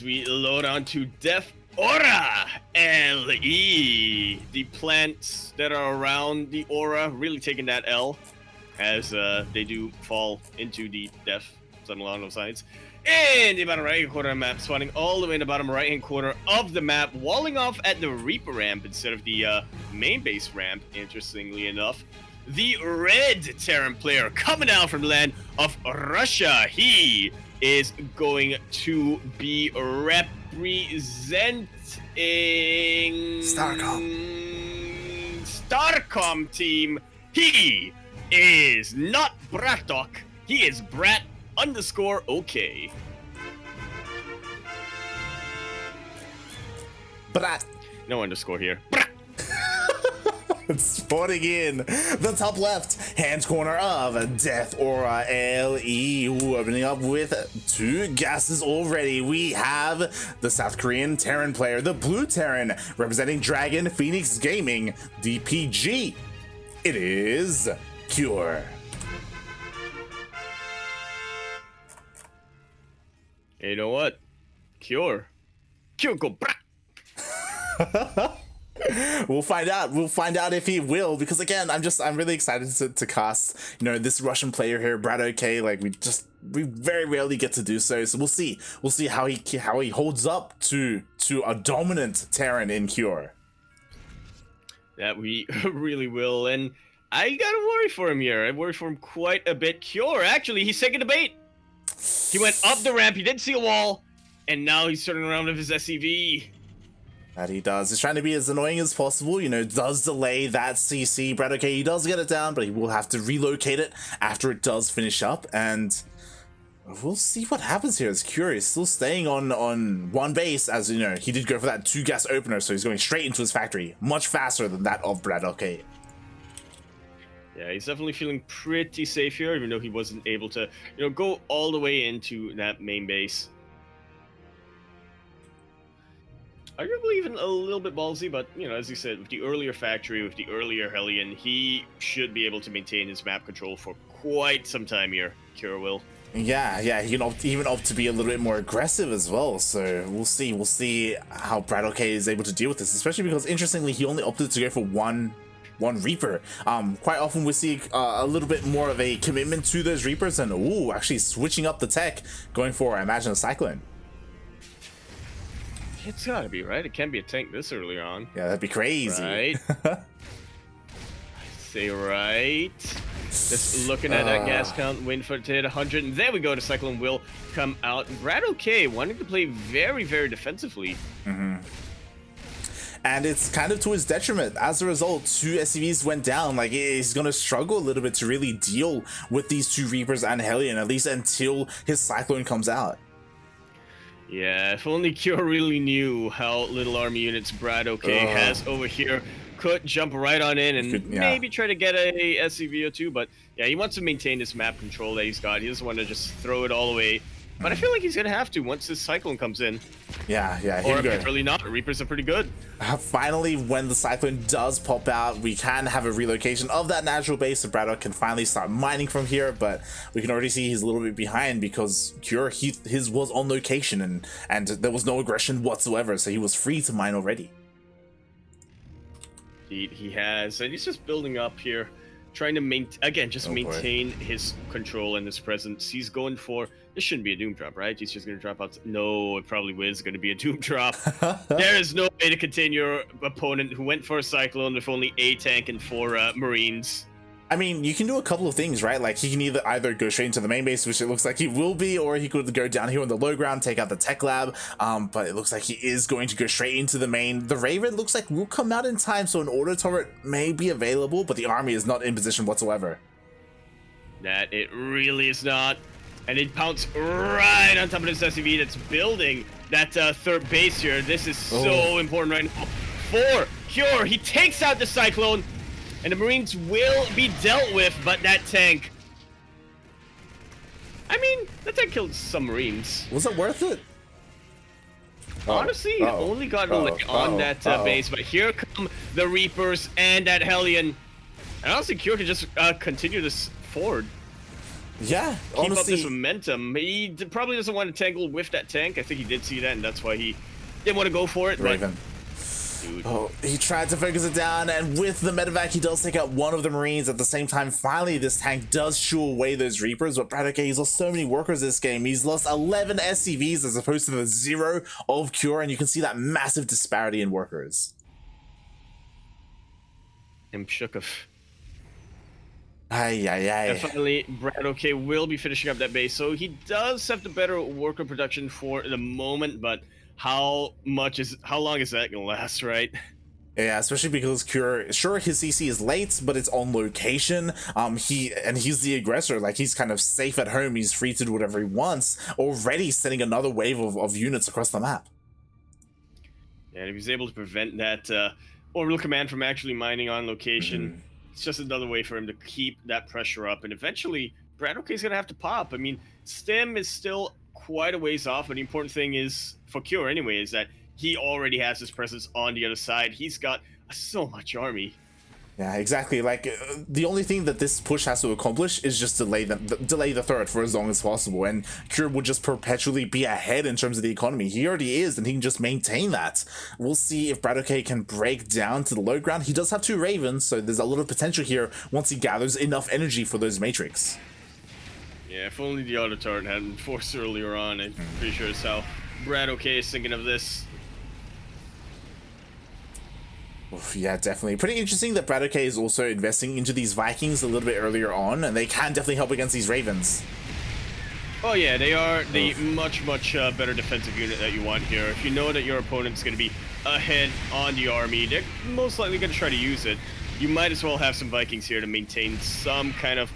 we load on to Def Aura LE. The plants that are around the aura really taking that L as they do fall into the Def, something along those lines. In the bottom right-hand corner of the map, spawning all the way in the bottom right-hand corner of the map, walling off at the Reaper ramp instead of the main base ramp, interestingly enough. The red Terran player coming out from the land of Russia. He is going to be representing Starcom team. He is not BratOK. He is BratOK. Brat. No underscore here. Spawning in the top left hand corner of Death Aura LE, opening up with 2 gases already. We have the South Korean Terran player, the blue Terran, representing Dragon Phoenix Gaming, DPG. It is Cure. You know what? Cure go brat. We'll find out. We'll find out if he will, because again, I'm really excited to cast, this Russian player here, BratOK. Like we very rarely get to do so. So we'll see how he holds up to a dominant Terran in Cure. That we really will, and I gotta worry for him here. I worry for him quite a bit. Cure, actually, he's taking the bait. He went up the ramp, he didn't see a wall, and now he's turning around with his SCV. That he does. He's trying to be as annoying as possible, does delay that CC. BratOK, he does get it down, but he will have to relocate it after it does finish up, and we'll see what happens here. As Cure is still staying on one base, as he did go for that 2 gas opener, so he's going straight into his factory, much faster than that of BratOK. Yeah, he's definitely feeling pretty safe here, even though he wasn't able to, go all the way into that main base. Arguably even a little bit ballsy, but, as you said, with the earlier factory, with the earlier Hellion, he should be able to maintain his map control for quite some time here, Cure will. Yeah, he can even opt to be a little bit more aggressive as well, so we'll see how BratOK is able to deal with this, especially because, interestingly, he only opted to go for one Reaper. Quite often we see a little bit more of a commitment to those Reapers, and actually switching up the tech, going for, I imagine, a Cyclone. It's gotta be, right? It can't be a tank this early on. Yeah, that'd be crazy. Right? I'd say right. Just looking at that gas count, waiting for it to hit 100, and there we go. The Cyclone will come out. BratOK wanting to play very, very defensively. And it's kind of to his detriment. As a result, 2 SCVs went down. Like, he's going to struggle a little bit to really deal with these 2 Reapers and Hellion, at least until his Cyclone comes out. Yeah, if only Cure really knew how little army units BratOK has over here. Could jump right on in and maybe try to get a SCV or 2, but yeah, he wants to maintain this map control that he's got. He doesn't want to just throw it all away. But I feel like he's going to have to once this Cyclone comes in. Yeah, or really not. Reapers are pretty good. Finally, when the Cyclone does pop out, we can have a relocation of that natural base, so BratOK can finally start mining from here, but we can already see he's a little bit behind because Cure, his was on location and there was no aggression whatsoever, so he was free to mine already. He has, and he's just building up here, trying to maintain his control and his presence. He's going for, this shouldn't be a doom drop, right? He's just going to drop out. No, it probably is going to be a doom drop. There is no way to contain your opponent who went for a Cyclone with only a tank and 4 Marines. I mean, you can do a couple of things, right? Like, he can either go straight into the main base, which it looks like he will be, or he could go down here on the low ground, take out the tech lab, but it looks like he is going to go straight into the main. The Raven looks like will come out in time, so an auto turret may be available, but the army is not in position whatsoever. That it really is not. And it pounced right on top of this SCV that's building that 3rd base here. This is so important right now. For Cure, he takes out the Cyclone, and the Marines will be dealt with, but that tank... I mean, that tank killed some Marines. Was it worth it? Honestly, only got on that base, but here come the Reapers and that Hellion. And honestly, Cure can just continue this forward. Yeah, keep honestly, up this momentum. He probably doesn't want to tangle with that tank. I think he did see that, and that's why he didn't want to go for it. Raven. But, dude. Oh, he tried to focus it down, and with the medevac, he does take out one of the Marines. At the same time, finally, this tank does shoo away those Reapers, but BratOK, he's lost so many workers this game. He's lost 11 SCVs as opposed to the 0 of Cure, and you can see that massive disparity in workers. I'm shook of. Ay. Definitely, BratOK will be finishing up that base, so he does have the better worker production for the moment, but how long is that gonna last, right? Yeah, especially because Cure, sure, his CC is late, but it's on location. He's the aggressor. Like, he's kind of safe at home. He's free to do whatever he wants. Already sending another wave of units across the map. Yeah, and if he's able to prevent that orbital command from actually mining on location, it's just another way for him to keep that pressure up. And eventually, BratOK is gonna have to pop. I mean, Stim is still quite a ways off, but the important thing is, for Cure anyway, is that he already has his presence on the other side. He's got so much army. Yeah, exactly. Like, the only thing that this push has to accomplish is just delay the threat for as long as possible, and Cure will just perpetually be ahead in terms of the economy. He already is, and he can just maintain that. We'll see if BratOK can break down to the low ground. He does have 2 Ravens, so there's a lot of potential here once he gathers enough energy for those Matrix. Yeah, if only the auto turret hadn't forced earlier on. I'm pretty sure it's how BratOK is thinking of this. Oof, yeah, definitely. Pretty interesting that BratOK is also investing into these Vikings a little bit earlier on, and they can definitely help against these Ravens. Oh yeah, they are the much better defensive unit that you want here. If you know that your opponent's going to be ahead on the army, they're most likely going to try to use it. You might as well have some Vikings here to maintain some kind of,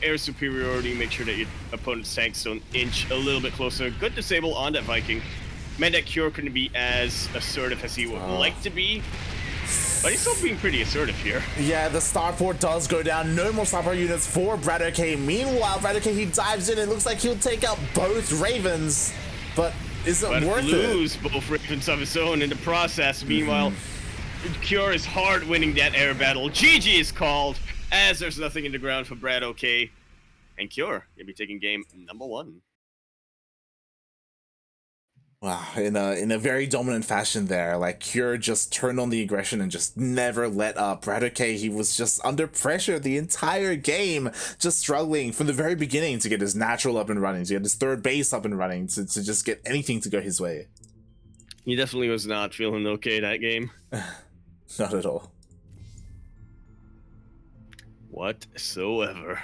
air superiority. Make sure that your opponent's tanks don't inch a little bit closer. Good disable on that Viking. Meant that Cure couldn't be as assertive as he would like to be. But he's still being pretty assertive here. Yeah, the starport does go down. No more starport units for BratOK. Meanwhile, BratOK, he dives in. It looks like he'll take out both Ravens. But is it worth it? Lose both Ravens of his own in the process. Meanwhile, Cure is hard winning that air battle. GG is called, as there's nothing in the ground for BratOK. And Cure, you'll be taking game number 1. Wow, in a very dominant fashion there. Like, Cure just turned on the aggression and just never let up. BratOK, he was just under pressure the entire game, just struggling from the very beginning to get his natural up and running, to get his third base up and running, to just get anything to go his way. He definitely was not feeling okay that game. Not at all. Whatsoever.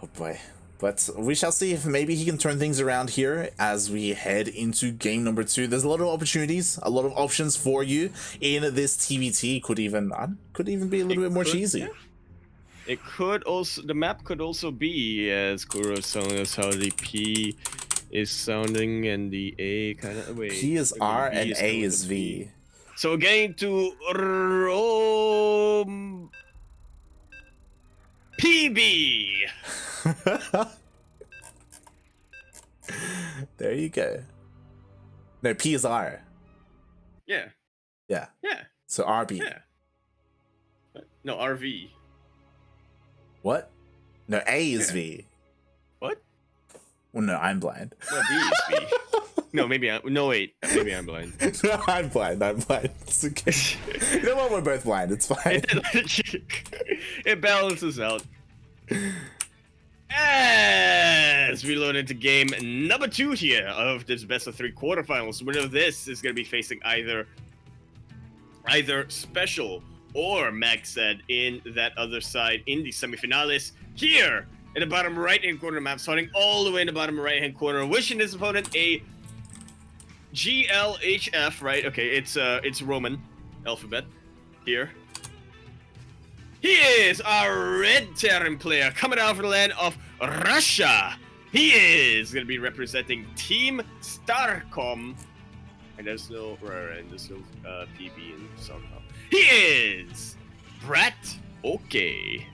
Oh boy. But we shall see if maybe he can turn things around here as we head into game number 2. There's a lot of opportunities, a lot of options for you in this TvT. Could even be a little bit more cheesy. Yeah. It could also, the map could also be, as Kuro is telling us, how the P is sounding and the A kind of way. P is R and A is V. So getting to Rome PB. There you go. No, P is R. Yeah. Yeah. Yeah. So RB. Yeah. No, RV. What? No, A is V. What? Well, no, I'm blind. No, B is V. No, maybe I'm. No, wait. Maybe I'm blind. No, I'm blind. It's okay. You know what? We're both blind. It's fine. It balances out. As we load into game number 2 here of this best of 3 quarterfinals. Winner of this is going to be facing either Special or Maxed in that other side in the semifinales. Here in the bottom right-hand corner of the map, starting all the way in the bottom right-hand corner, wishing his opponent a GLHF, right? Okay, it's Roman alphabet here. He is a red Terran player coming out from the land of Russia. He is going to be representing Team Starcom. And there's no PB in somehow. He is BratOK.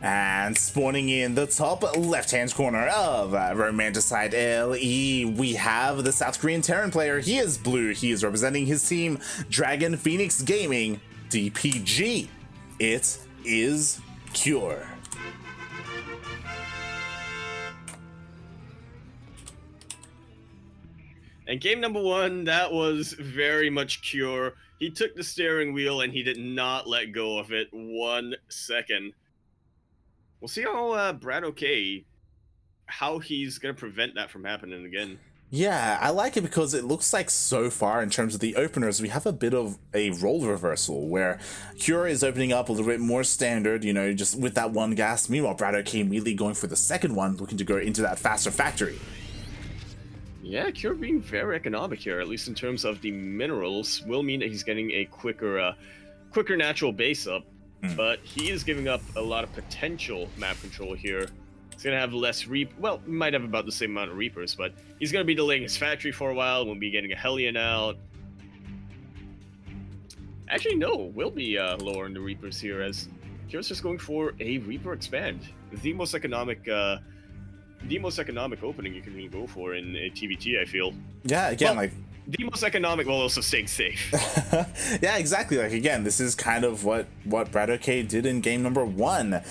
And spawning in the top left-hand corner of Romanticide LE, we have the South Korean Terran player. He is blue. He is representing his team, Dragon Phoenix Gaming. DPG. It is Cure. And game number 1, that was very much Cure. He took the steering wheel and he did not let go of it 1 second. We'll see how BratOK, how he's going to prevent that from happening again. Yeah, I like it because it looks like so far in terms of the openers, we have a bit of a role reversal where Cure is opening up a little bit more standard, you know, just with that one gas. Meanwhile, BratOK immediately going for the second one, looking to go into that faster factory. Yeah, Cure being very economic here, at least in terms of the minerals, will mean that he's getting a quicker natural base up. But he is giving up a lot of potential map control here. He's going to have less well, he might have about the same amount of Reapers, but he's going to be delaying his factory for a while. We'll be getting a Hellion out. Actually, no, we'll be lowering the Reapers here, as Cure's just going for a Reaper expand. The most economic opening you can really go for in a TvT, I feel. Yeah, again, well, the most economic while also staying safe. Yeah, exactly. Like, again, this is kind of what BratOK did in game number 1.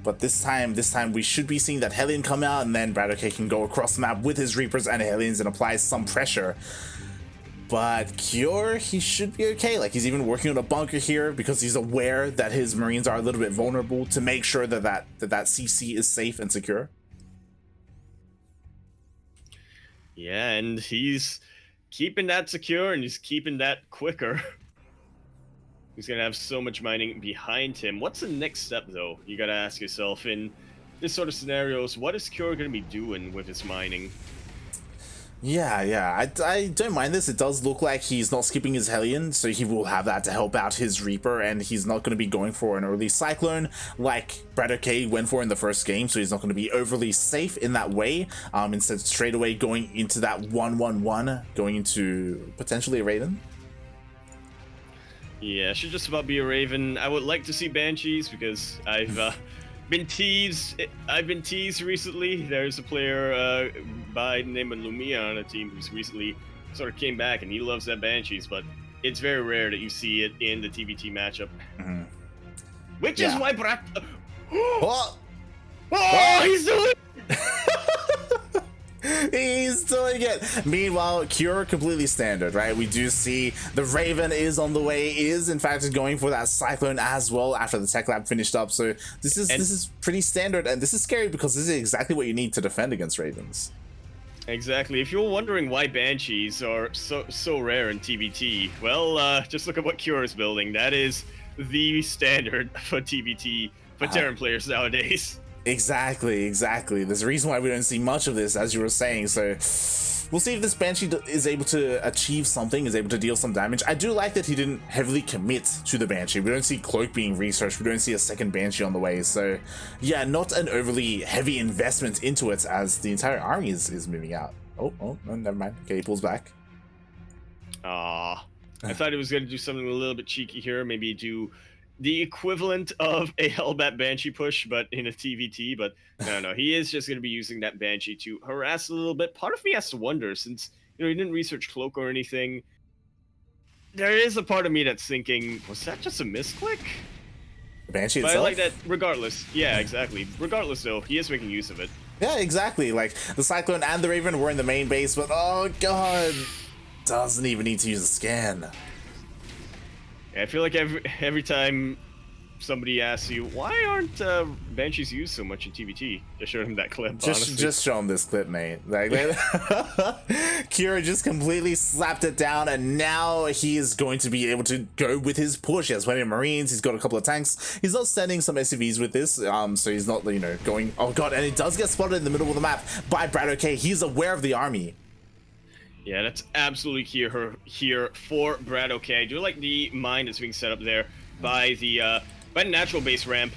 But this time we should be seeing that Hellion come out, and then BratOK can go across the map with his Reapers and Hellions and apply some pressure. But Cure, he should be okay. Like, he's even working on a bunker here because he's aware that his Marines are a little bit vulnerable, to make sure that CC is safe and secure. Yeah, and he's keeping that secure and he's keeping that quicker. He's gonna have so much mining behind him. What's the next step, though? You gotta ask yourself in this sort of scenarios, what is Cure gonna be doing with his mining? Yeah, I don't mind this. It does look like he's not skipping his Hellion, so he will have that to help out his Reaper, and he's not going to be going for an early Cyclone like BratOK went for in the first game, so he's not going to be overly safe in that way. Instead, straight away going into that 1-1-1, going into potentially a Raven. Yeah, it should just about be a Raven. I would like to see Banshees because I've been teased recently. There's a player by the name of Lumia on a team who's recently sort of came back, and he loves that Banshees, but it's very rare that you see it in the TvT matchup. Which is why Brat... Oh, he's doing He's doing it. Meanwhile, Cure completely standard, right? We do see the Raven is on the way, is in fact going for that Cyclone as well after the Tech Lab finished up. So this is pretty standard, and this is scary because this is exactly what you need to defend against Ravens. Exactly. If you're wondering why Banshees are so rare in TvT, well, just look at what Cure is building. That is the standard for TvT for Terran players nowadays. Exactly. There's a reason why we don't see much of this, as you were saying, so we'll see if this Banshee is able to achieve something, is able to deal some damage. I do like that he didn't heavily commit to the Banshee. We don't see Cloak being researched, we don't see a second Banshee on the way, so yeah, not an overly heavy investment into it as the entire army is moving out. Oh, no, never mind. Okay, he pulls back. I thought he was going to do something a little bit cheeky here, maybe do the equivalent of a Hellbat Banshee push, but in a TvT, but no, he is just going to be using that Banshee to harass a little bit. Part of me has to wonder, since, you know, he didn't research Cloak or anything, there is a part of me that's thinking, was that just a misclick? The Banshee but itself? I like that regardless. Yeah, exactly. Regardless, though, he is making use of it. Yeah, exactly. Like, the Cyclone and the Raven were in the main base, but oh god, doesn't even need to use a scan. I feel like every time somebody asks you, why aren't Banshees used so much in TvT? Just show him that clip, Just show him this clip, mate. Like, Kira just completely slapped it down, and now he is going to be able to go with his push. He has plenty of Marines, he's got a couple of tanks. He's not sending some SCVs with this, so he's not, you know, going... Oh god, and it does get spotted in the middle of the map by BratOK. He's aware of the army. Yeah, that's absolutely here for BratOK. I do like the mine that's being set up there by the natural base ramp.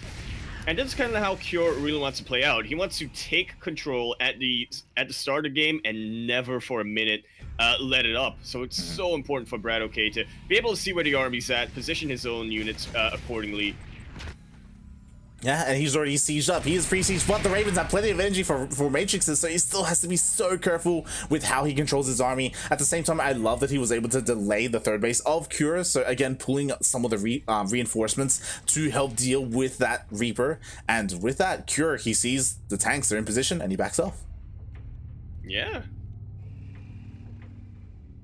And that's kind of how Cure really wants to play out. He wants to take control at the start of the game and never for a minute let it up. So it's so important for BratOK to be able to see where the army's at, position his own units accordingly. Yeah, and he's already sieged up. He is pre-sieged, but the Ravens have plenty of energy for matrixes, so he still has to be so careful with how he controls his army. At the same time, I love that he was able to delay the third base of Cure, so again, pulling some of the reinforcements to help deal with that Reaper. And with that, Cure, he sees the tanks are in position, and he backs off. Yeah.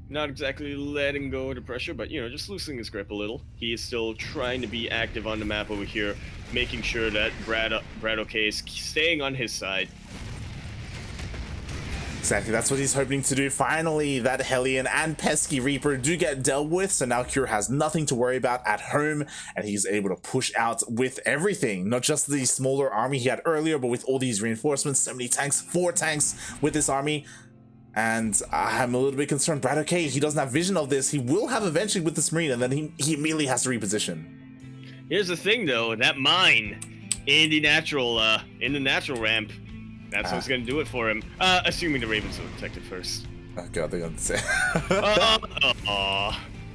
Not exactly letting go of the pressure, but, you know, just loosening his grip a little. He is still trying to be active on the map over here, making sure that BratOK is staying on his side. Exactly, that's what he's hoping to do. Finally, that Hellion and pesky Reaper do get dealt with, so now Cure has nothing to worry about at home, and he's able to push out with everything. Not just the smaller army he had earlier, but with all these reinforcements, so many tanks, 4 tanks with this army. And I'm a little bit concerned. BratOK, he doesn't have vision of this. He will have eventually with this Marine, and then he immediately has to reposition. Here's the thing, though. That mine in the natural ramp, that's what's going to do it for him. Assuming the Ravens will protect it first. Oh god, they're going to say.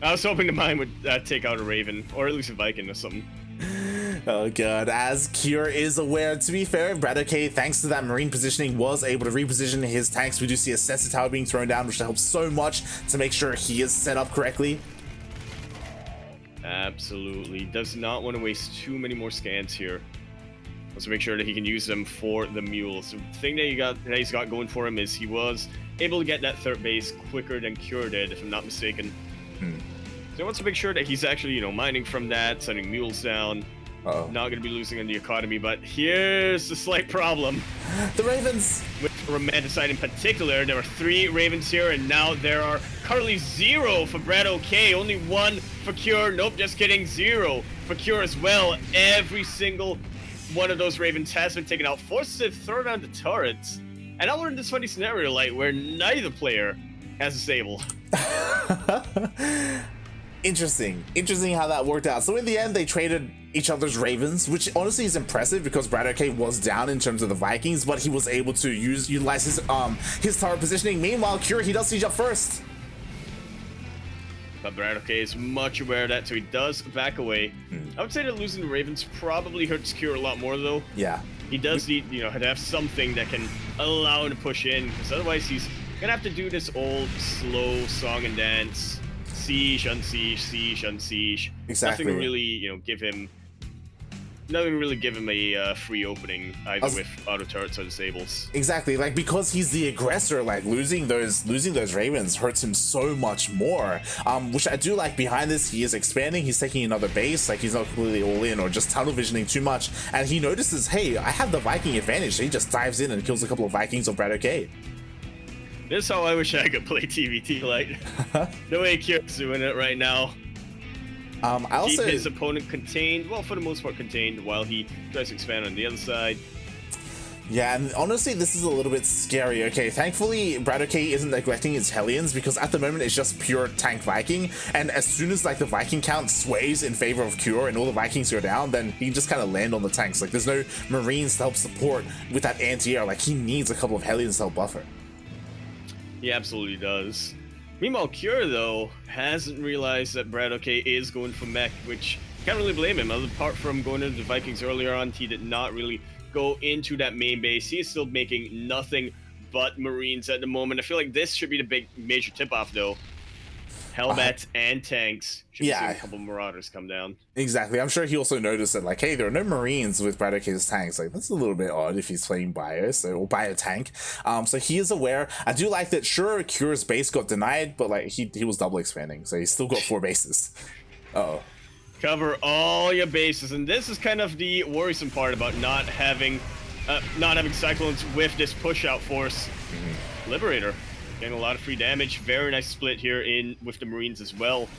I was hoping the mine would take out a Raven, or at least a Viking or something. Oh god, as Cure is aware, to be fair, BratOK, thanks to that Marine positioning, was able to reposition his tanks. We do see a sensor tower being thrown down, which helps so much to make sure he is set up correctly. Absolutely. Does not want to waste too many more scans here. Wants to make sure that he can use them for the mules. The thing that he's got going for him is he was able to get that third base quicker than Cure did, if I'm not mistaken. So he wants to make sure that he's actually, you know, mining from that, sending mules down. Not going to be losing on the economy, but here's the slight problem. The Ravens! With Romanticide in particular, there are 3 Ravens here, and now there are currently 0 for BratOK, only 1 for Cure. Nope, just kidding, 0 for Cure as well. Every single one of those Ravens has been taken out, forced to throw down the turrets. And now we're in this funny scenario, like, where neither player has a Sable. Interesting how that worked out. So in the end, they traded each other's Ravens, which honestly is impressive because BratOK was down in terms of the Vikings, but he was able to utilize his tower positioning. Meanwhile, Cure, he does siege up first. But BratOK is much aware of that, so he does back away. I would say that losing the Ravens probably hurts Cure a lot more, though. Yeah. He does need, you know, to have something that can allow him to push in, because otherwise he's gonna have to do this old slow song and dance. Siege, unsiege, siege, unsiege. Exactly. Nothing really, you know, give him a free opening either with auto turrets or disables. Exactly, like because he's the aggressor, like losing those Ravens hurts him so much more. Which I do like behind this. He is expanding. He's taking another base. Like he's not completely all in or just tunnel visioning too much. And he notices, hey, I have the Viking advantage. So he just dives in and kills a couple of Vikings of BratOK. This is how I wish I could play TvT, like the way Cure's doing it right now. I also keep his opponent contained, well, for the most part contained, while he tries to expand on the other side. Yeah, and honestly, this is a little bit scary. Okay, thankfully, BratOK isn't neglecting his Hellions because at the moment it's just pure tank Viking, and as soon as like the Viking count sways in favor of Cure and all the Vikings go down, then he can just kind of land on the tanks. Like there's no Marines to help support with that anti-air. Like he needs a couple of Hellions to help buffer. He absolutely does. Meanwhile, Cure, though, hasn't realized that BratOK is going for mech, which can't really blame him. Apart from going into the Vikings earlier on, he did not really go into that main base. He is still making nothing but Marines at the moment. I feel like this should be the big major tip-off, though. Helmets and tanks. Should be seeing a couple Marauders come down. Exactly. I'm sure he also noticed that, like, hey, there are no Marines with BratOK's tanks. Like, that's a little bit odd if he's playing Bio, or Bio tank. So he is aware. I do like that, sure, Cure's base got denied, but, like, he was double expanding, so he's still got 4 bases. Uh-oh. Cover all your bases, and this is kind of the worrisome part about not having Cyclones with this push-out force. Liberator. Getting a lot of free damage. Very nice split here with the Marines as well.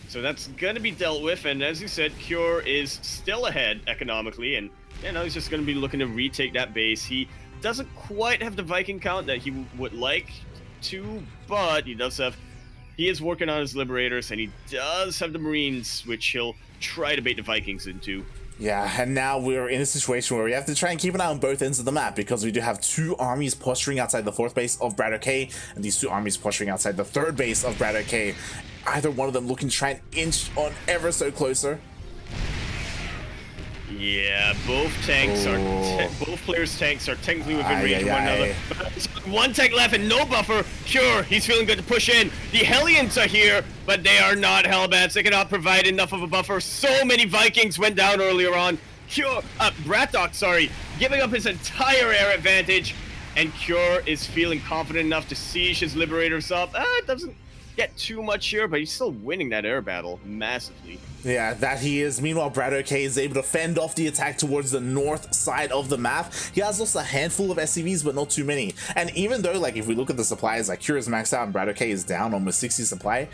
So that's going to be dealt with, and as you said, Cure is still ahead economically, and now he's just going to be looking to retake that base. He doesn't quite have the Viking count that he would like to, but he is working on his Liberators, and he does have the Marines, which he'll try to bait the Vikings into. Yeah, and now we're in a situation where we have to try and keep an eye on both ends of the map because we do have 2 armies posturing outside the 4th base of BratOK and these 2 armies posturing outside the 3rd base of BratOK. Either one of them looking to try and inch on ever so closer. Yeah, both tanks are both players' tanks are technically within range of one another. One tank left and no buffer. Sure, he's feeling good to push in. The Hellions are here, but they are not Hellbats. They cannot provide enough of a buffer. So many Vikings went down earlier on. BratOK, sorry, giving up his entire air advantage, and Cure is feeling confident enough to siege his Liberators up. It doesn't get too much here, but he's still winning that air battle massively. Yeah, that he is. Meanwhile, BratOK is able to fend off the attack towards the north side of the map. He has also a handful of SCVs, but not too many. And even though, like, if we look at the supplies, like, Cure is maxed out and BratOK is down almost 60 supply,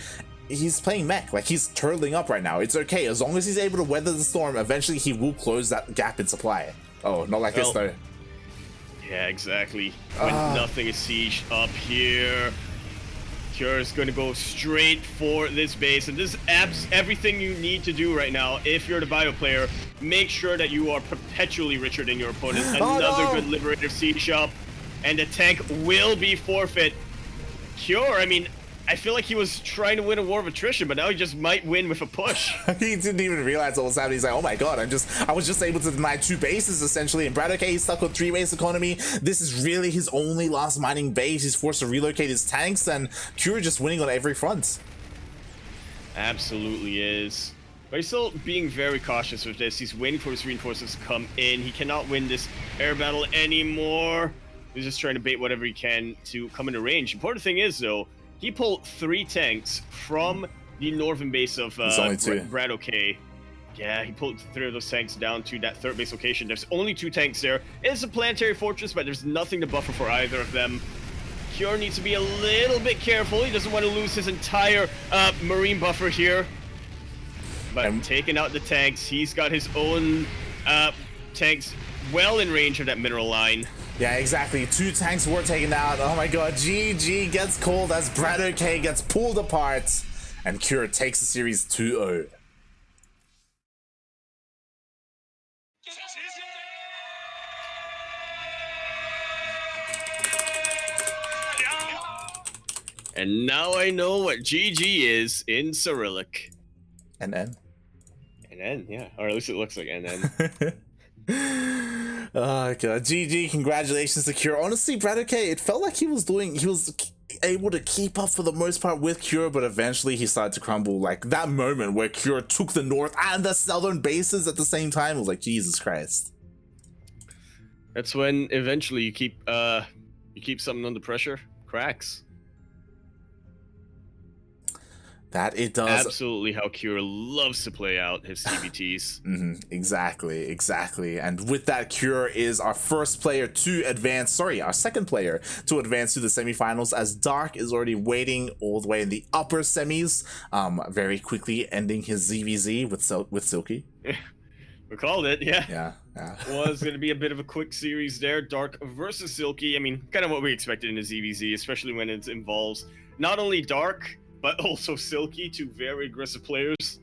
he's playing mech. Like, he's turtling up right now. It's okay. As long as he's able to weather the storm, eventually he will close that gap in supply. Oh, not like this, though. Yeah, exactly. When nothing is sieged up here, Cure is going to go straight for this base, and this is everything you need to do right now. If you're the bio player, make sure that you are perpetually richer than your opponent. Another good Liberator siege up, and the tank will be forfeit. Cure, I mean, I feel like he was trying to win a war of attrition, but now he just might win with a push. He didn't even realize what was happening. He's like, oh my god, I was just able to deny 2 bases essentially, and BratOK is stuck with 3 base economy. This is really his only last mining base. He's forced to relocate his tanks, and Cure just winning on every front. Absolutely is. But he's still being very cautious with this. He's waiting for his reinforcements to come in. He cannot win this air battle anymore. He's just trying to bait whatever he can to come into range. Important thing is, though, he pulled 3 tanks from the northern base of BratOK. Yeah, he pulled 3 of those tanks down to that 3rd base location. There's only 2 tanks there. It's a planetary fortress, but there's nothing to buffer for either of them. Cure needs to be a little bit careful. He doesn't want to lose his entire marine buffer here. But taking out the tanks, he's got his own tanks well in range of that mineral line. Yeah, exactly. 2 tanks were taken out. Oh my god, GG gets called as BratOK gets pulled apart, and Cure takes the series 2-0. And now I know what GG is in Cyrillic. NN? NN, yeah. Or at least it looks like NN. Oh god, GG, congratulations to Cure. Honestly, BratOK, it felt like he was able to keep up for the most part with Cure, but eventually he started to crumble. Like, that moment where Cure took the north and the southern bases at the same time was like, Jesus Christ. That's when eventually you keep something under pressure, cracks. That it does. Absolutely how Cure loves to play out his TvTs. Exactly. And with that, Cure is our first player to advance, our second player to advance to the semifinals, as Dark is already waiting all the way in the upper semis, very quickly ending his ZVZ with Silky. We called it, yeah. Yeah. Was going to be a bit of a quick series there. Dark versus Silky. I mean, kind of what we expected in a ZVZ, especially when it involves not only Dark, but also Silky, 2 very aggressive players.